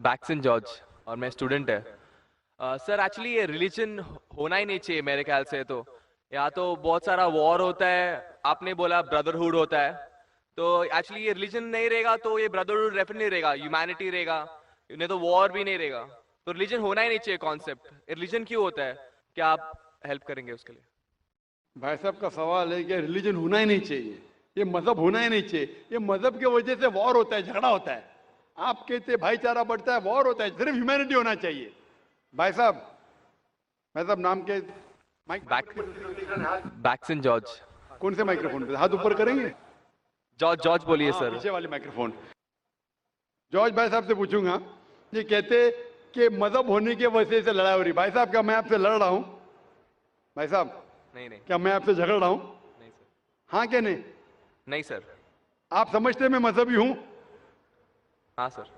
बैक्सन George और मैं student है। सर एक्चुअली ये रिलीजन होना ही नहीं चाहिए मेरे ख्याल से। तो यहाँ तो बहुत सारा वॉर होता है, आपने बोला ब्रदरहुड होता है, तो एक्चुअली ये रिलीजन नहीं रहेगा तो ये ब्रदरहुड डेफिनेटली नहीं रहेगा, ह्यूमैनिटी रहेगा, नहीं तो वॉर भी नहीं रहेगा। तो रिलीजन होना ही नहीं चाहिए कॉन्सेप्ट। रिलीजन क्यों होता है, क्या आप हेल्प करेंगे उसके लिए? भाई साहब का सवाल है कि रिलीजन होना ही नहीं चाहिए, ये मजहब होना ही नहीं चाहिए। ये मजहब की वजह से वॉर होता है, झगड़ा होता है। आप कहते हैं भाईचारा बढ़ता है, वॉर होता है। सिर्फ ह्यूमैनिटी होना चाहिए। भाई साहब नाम के बैक्सन जॉर्ज। कौन से माइक्रोफोन पे हाथ ऊपर करेंगे? जॉर्ज जॉर्ज बोलिए हाँ, सर। पीछे वाले माइक्रोफोन। जॉर्ज भाई साहब से पूछूंगा, ये कहते कि मजहब होने की वजह से लड़ाई हो रही। भाई साहब क्या मैं आपसे लड़ रहा हूं? भाई साहब नहीं नहीं क्या मैं आपसे झगड़ रहा हूं? नहीं सर। हाँ क्या नहीं? नहीं सर। आप समझते मैं मजहबी हूं? हाँ सर।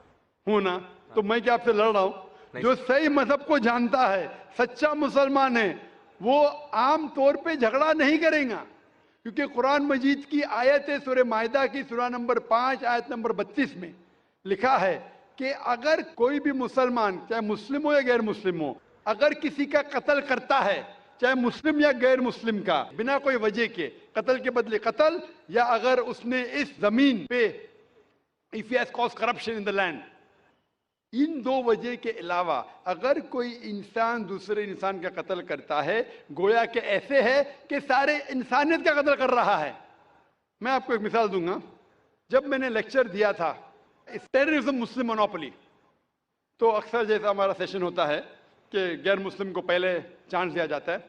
हूं ना? तो मैं क्या आपसे लड़ रहा हूं? नहीं जो सही मजहब को जानता है, सच्चा मुसलमान है, वो आम तौर पे झगड़ा नहीं करेगा। क्योंकि कुरान मजीद की आयत है, सूरह माइदा की सूरह नंबर 5 आयत नंबर 32 में लिखा है कि अगर कोई भी मुसलमान, चाहे मुस्लिम हो या गैर मुस्लिम हो, अगर किसी का कत्ल करता है, चाहे मुस्लिम या गैर मुस्लिम का, बिना कोई वजह के, कत्ल के बदले कत्ल, या अगर उसने इस जमीन पे if he has cause corruption in the land, इन दो वजह के अलावा अगर कोई इंसान दूसरे इंसान का कत्ल करता है, गोया के ऐसे है कि सारे इंसानियत का कत्ल कर रहा है। मैं आपको एक मिसाल दूंगा। जब मैंने लेक्चर दिया था टेररिज्म मुस्लिम मोनोपोली, तो अक्सर जैसा हमारा सेशन होता है कि गैर मुस्लिम को पहले चांस दिया जाता है,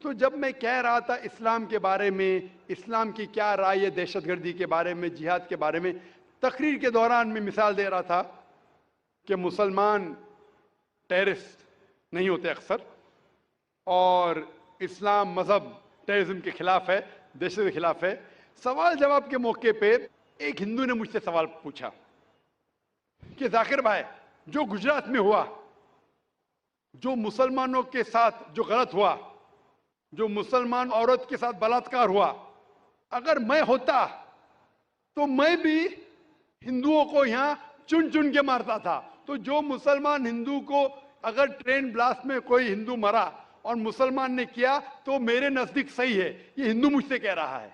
तो जब मैं कह रहा था इस्लाम के बारे में, इस्लाम की क्या राय है दहशतगर्दी के बारे में, जिहाद के बारे में, तकरीर के दौरान मैं मिसाल दे रहा था कि मुसलमान टेररिस्ट नहीं होते अक्सर, और इस्लाम मजहब टेररिज्म के खिलाफ है, दहशत के खिलाफ है। सवाल जवाब के मौके पे एक हिंदू ने मुझसे सवाल पूछा कि जाकिर भाई, जो गुजरात में हुआ, जो मुसलमानों के साथ जो गलत हुआ, जो मुसलमान औरत के साथ बलात्कार हुआ, अगर मैं होता तो मैं भी हिंदुओं को यहां चुन चुन के मारता था। तो जो मुसलमान हिंदू को, अगर ट्रेन ब्लास्ट में कोई हिंदू मरा और मुसलमान ने किया तो मेरे नजदीक सही है। ये हिंदू मुझसे कह रहा है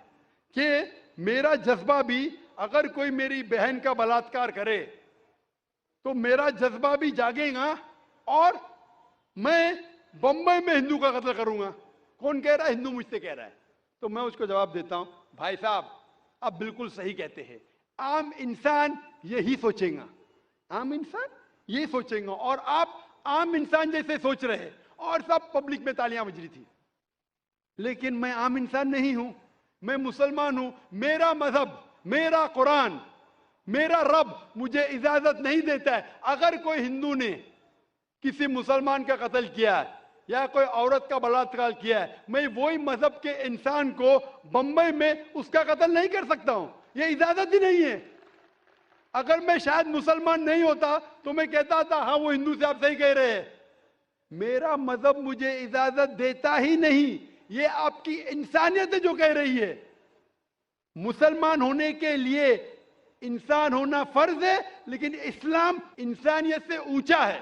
कि मेरा जज्बा भी, अगर कोई मेरी बहन का बलात्कार करे तो मेरा जज्बा भी जागेगा और मैं बंबई में हिंदू का कत्ल करूंगा। कौन कह रहा है? हिंदू मुझसे कह रहा है। तो मैं उसको जवाब देता हूं, भाई साहब आप बिल्कुल सही कहते हैं। आम इंसान यही सोचेगा, आम इंसान यही सोचेगा, और आप आम इंसान जैसे सोच रहे हैं, और सब पब्लिक में तालियां बज रही थी। लेकिन मैं आम इंसान नहीं हूं, मैं मुसलमान हूं। मेरा मजहब, मेरा कुरान, मेरा रब मुझे इजाजत नहीं देता है, अगर कोई हिंदू ने किसी मुसलमान का कत्ल किया है या कोई औरत का बलात्कार किया है, मैं वही मजहब के इंसान को बंबई में उसका कत्ल नहीं कर सकता हूं। ये इजाजत ही नहीं है। अगर मैं शायद मुसलमान नहीं होता तो मैं कहता था हाँ वो हिंदू से आप सही कह रहे हैं। मेरा मजहब मुझे इजाजत देता ही नहीं। ये आपकी इंसानियत है जो कह रही है। मुसलमान होने के लिए इंसान होना फर्ज है, लेकिन इस्लाम इंसानियत से ऊंचा है।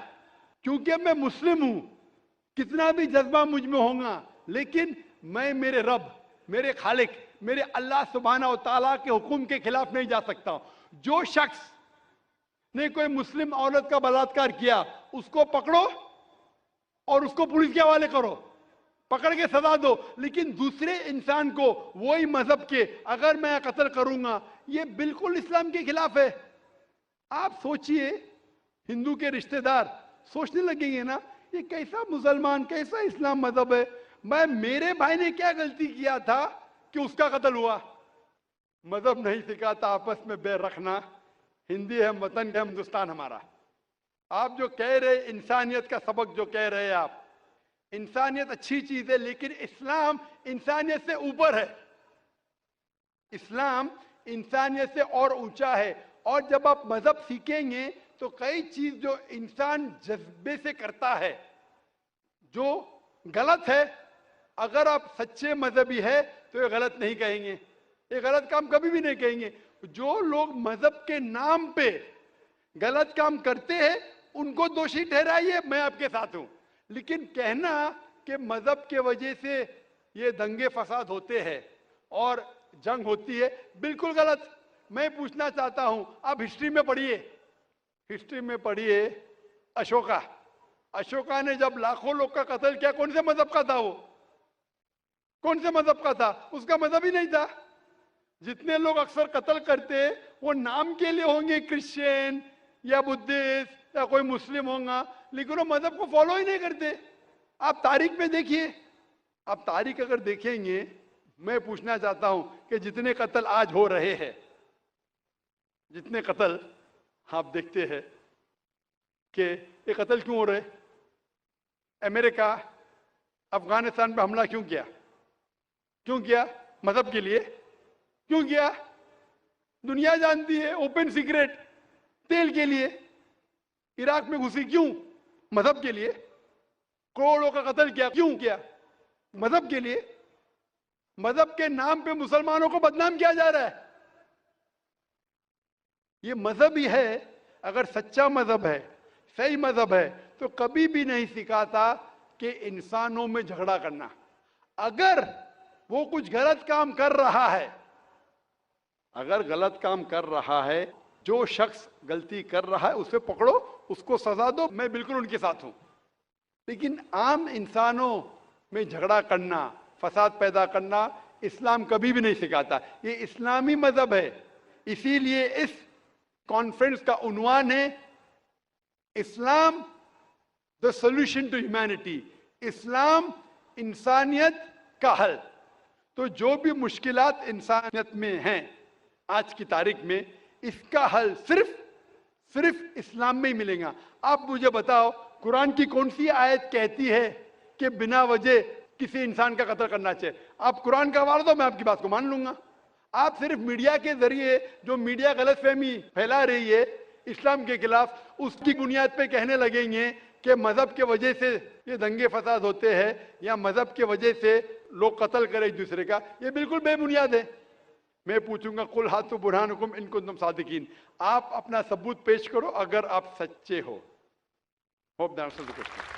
क्योंकि मैं मुस्लिम हूं, कितना भी जज्बा मुझ में होगा, लेकिन मैं मेरे रब, मेरे खालिक, मेरे अल्लाह सुब्हाना व तआला के हुक्म के खिलाफ नहीं जा सकता। जो शख्स ने कोई मुस्लिम औरत का बलात्कार किया उसको पकड़ो और उसको पुलिस के हवाले करो, पकड़ के सजा दो, लेकिन दूसरे इंसान को वही मजहब के अगर मैं कत्ल करूंगा, ये बिल्कुल इस्लाम के खिलाफ है। आप सोचिए, हिंदू के रिश्तेदार सोचने लगेंगे ना, ये कैसा मुसलमान, कैसा इस्लाम मजहब है। मेरे भाई ने क्या गलती किया था कि उसका कत्ल हुआ? मजहब नहीं सिखाता आपस में बैर रखना। हिंदी है वतन है, हिंदुस्तान हमारा। आप जो कह रहे इंसानियत का सबक जो कह रहे हैं आप, इंसानियत अच्छी चीज है, लेकिन इस्लाम इंसानियत से ऊपर है। इस्लाम इंसानियत से और ऊंचा है। और जब आप मजहब सीखेंगे तो कई चीज जो इंसान जज्बे से करता है, जो गलत है, अगर आप सच्चे मजहबी है तो ये गलत नहीं कहेंगे, ये गलत काम कभी भी नहीं कहेंगे। जो लोग मजहब के नाम पे गलत काम करते हैं ان کو دوشی ٹھہرائیے، میں آپ کے ساتھ ہوں، لیکن کہنا کہ مذہب کے وجہ سے یہ دنگے فساد ہوتے ہیں اور جنگ ہوتی ہے، بالکل غلط۔ میں پوچھنا چاہتا ہوں، آپ ہسٹری میں پڑھیے، ہسٹری میں پڑھیے اشوکا نے جب لاکھوں لوگ کا قتل کیا، کون سے مذہب کا تھا وہ؟ کون سے مذہب کا تھا؟ اس کا مذہب ہی نہیں تھا۔ جتنے لوگ اکثر قتل کرتے وہ نام کے لیے ہوں گے، کرسچین یا بدھسٹ یا کوئی مسلم ہوں گا، لیکن وہ مذہب کو فالو ہی نہیں کرتے۔ آپ تاریخ میں دیکھیے، آپ تاریخ اگر دیکھیں گے، میں پوچھنا چاہتا ہوں کہ جتنے قتل آج ہو رہے ہیں، جتنے قتل آپ دیکھتے ہیں کہ یہ قتل کیوں ہو رہے؟ امریکہ افغانستان پہ حملہ کیوں کیا؟ کیوں کیا؟ مذہب کے لیے۔ کیوں کیا؟ دنیا جانتی ہے، اوپن سیکریٹ، تیل کے لیے۔ عراق میں گھسی کیوں؟ مذہب کے لیے۔ کروڑوں کا قتل کیا، کیوں کیا؟ مذہب کے لیے۔ مذہب کے نام پہ مسلمانوں کو بدنام کیا جا رہا ہے۔ یہ مذہب ہی ہے، اگر سچا مذہب ہے، صحیح مذہب ہے، تو کبھی بھی نہیں سکھاتا کہ انسانوں میں جھگڑا کرنا۔ اگر وہ کچھ غلط کام کر رہا ہے، اگر غلط کام کر رہا ہے، جو شخص غلطی کر رہا ہے اسے پکڑو، اس کو سزا دو، میں بالکل ان کے ساتھ ہوں۔ لیکن عام انسانوں میں جھگڑا کرنا، فساد پیدا کرنا اسلام کبھی بھی نہیں سکھاتا۔ یہ اسلامی مذہب ہے، اسی لیے اس کانفرنس کا عنوان ہے اسلام the solution to humanity، اسلام انسانیت کا حل۔ تو جو بھی مشکلات انسانیت میں ہیں آج کی تاریخ میں، اس کا حل صرف اسلام میں ہی ملے گا۔ آپ مجھے بتاؤ، قرآن کی کون سی آیت کہتی ہے کہ بنا وجہ کسی انسان کا قتل کرنا چاہیے؟ آپ قرآن کا حوالہ دو، میں آپ کی بات کو مان لوں گا۔ آپ صرف میڈیا کے ذریعے جو میڈیا غلط فہمی پھیلا رہی ہے اسلام کے خلاف، اس کی بنیاد پہ کہنے لگیں گے کہ مذہب کے وجہ سے یہ دنگے فساد ہوتے ہیں یا مذہب کے وجہ سے لوگ قتل کریں ایک دوسرے کا، یہ بالکل بے بنیاد ہے۔ میں پوچھوں گا قل ہاتوا برہانکم ان کنتم صادقین، آپ اپنا ثبوت پیش کرو اگر آپ سچے ہو۔ Hope that answers the question.